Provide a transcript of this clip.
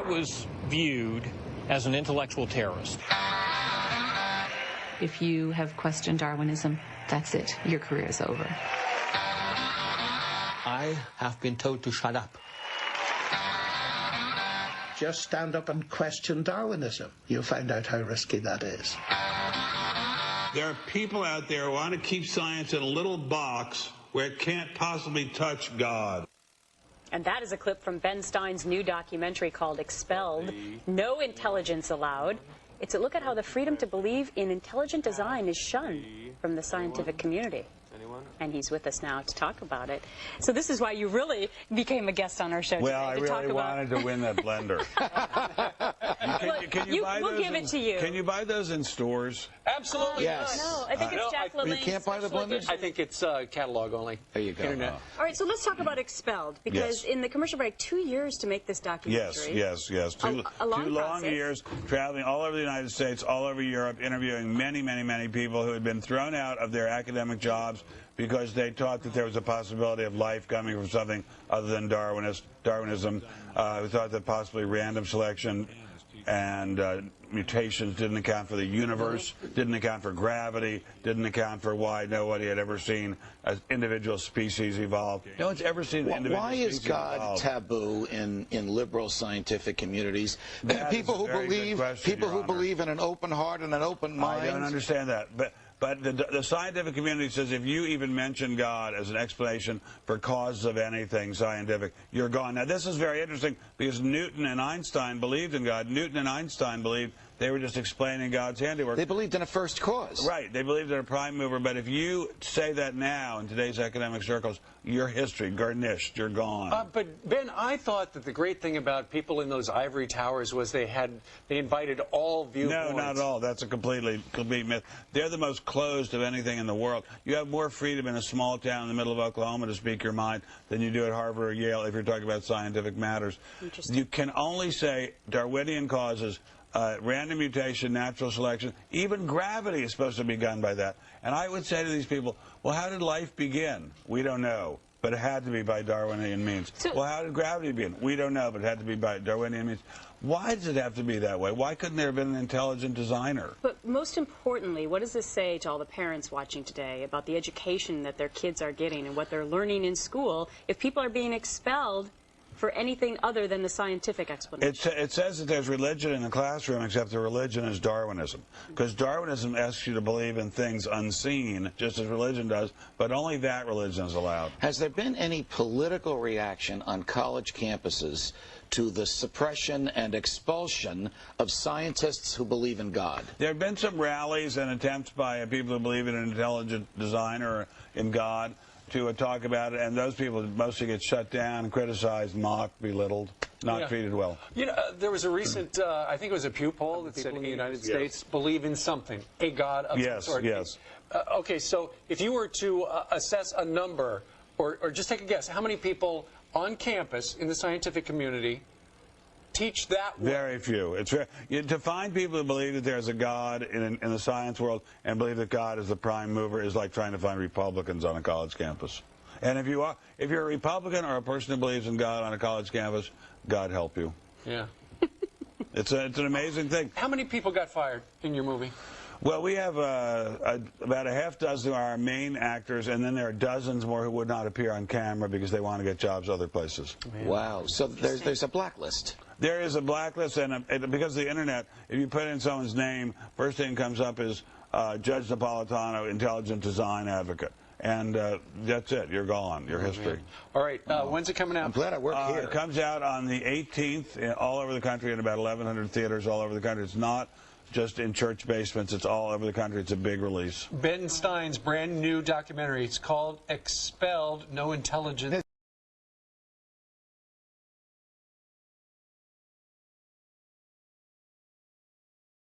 was viewed as an intellectual terrorist. If you have questioned Darwinism, that's it. Your career is over. I have been told to shut up. Just stand up and question Darwinism. You'll find out how risky that is. There are people out there who want to keep science in a little box where it can't possibly touch God. And that is a clip from Ben Stein's new documentary called Expelled, No Intelligence Allowed. It's a look at how the freedom to believe in intelligent design is shunned from the scientific community. And he's with us now to talk about it. So this is why you really became a guest on our show today. Well, I really wanted to win that blender. We'll give it to you. Can you buy those in stores? Absolutely. Yes. No, I think it's Jack LaLanne's. You can't buy the blenders? I think it's catalog only. There you go. Internet. All right, so let's talk about Expelled, because in the commercial break, 2 years to make this documentary. Yes. Two long years, traveling all over the United States, all over Europe, interviewing many people who had been thrown out of their academic jobs because they thought that there was a possibility of life coming from something other than Darwinism, who thought that possibly random selection and mutations didn't account for the universe, didn't account for gravity, didn't account for why nobody had ever seen an individual species evolve. No one's ever seen an individual species evolve. Why is God taboo in liberal scientific communities? People who believe in an open heart and an open mind. I don't understand that. But the scientific community says if you even mention God as an explanation for causes of anything scientific, you're gone. Now, this is very interesting because Newton and Einstein believed in God. Newton and Einstein believed they were just explaining God's handiwork. They believed in a first cause. Right. They believed in a prime mover. But if you say that now in today's academic circles, your history, garnished, you're gone. But, Ben, I thought that the great thing about people in those ivory towers was they invited all viewpoints. No, not at all. That's a complete myth. They're the most closed of anything in the world. You have more freedom in a small town in the middle of Oklahoma to speak your mind than you do at Harvard or Yale if you're talking about scientific matters. You can only say Darwinian causes, random mutation, natural selection, even gravity is supposed to be done by that. And I would say to these people, well, how did life begin? We don't know, but it had to be by Darwinian means. Well, how did gravity begin? We don't know, but it had to be by Darwinian means. Why does it have to be that way? Why couldn't there have been an intelligent designer? But most importantly, what does this say to all the parents watching today about the education that their kids are getting and what they're learning in school if people are being expelled for anything other than the scientific explanation? It says that there's religion in the classroom, except the religion is Darwinism. Because Darwinism asks you to believe in things unseen, just as religion does, but only that religion is allowed. Has there been any political reaction on college campuses to the suppression and expulsion of scientists who believe in God? There have been some rallies and attempts by people who believe in an intelligent design or in God to talk about it, and those people mostly get shut down, criticized, mocked, belittled, not treated well. You know, there was a recent, I think it was a Pew poll that said in the United States believe in something, a God of some sort. Yes. Okay, so if you were to assess a number, or just take a guess, how many people on campus in the scientific community teach that way? Very few. It's to find people who believe that there's a God in the science world and believe that God is the prime mover is like trying to find Republicans on a college campus. And if you're a Republican or a person who believes in God on a college campus, God help you. Yeah. It's an amazing thing. How many people got fired in your movie? Well, we have about a half dozen of our main actors, and then there are dozens more who would not appear on camera because they want to get jobs other places. Wow. So there's a blacklist. There is a blacklist, and because of the Internet, if you put in someone's name, first thing that comes up is Judge Napolitano, intelligent design advocate. And that's it. You're gone. Your history. All right. When's it coming out? I'm glad I work here. It comes out on the 18th all over the country in about 1,100 theaters all over the country. It's not just in church basements. It's all over the country. It's a big release. Ben Stein's brand new documentary. It's called Expelled, No Intelligence.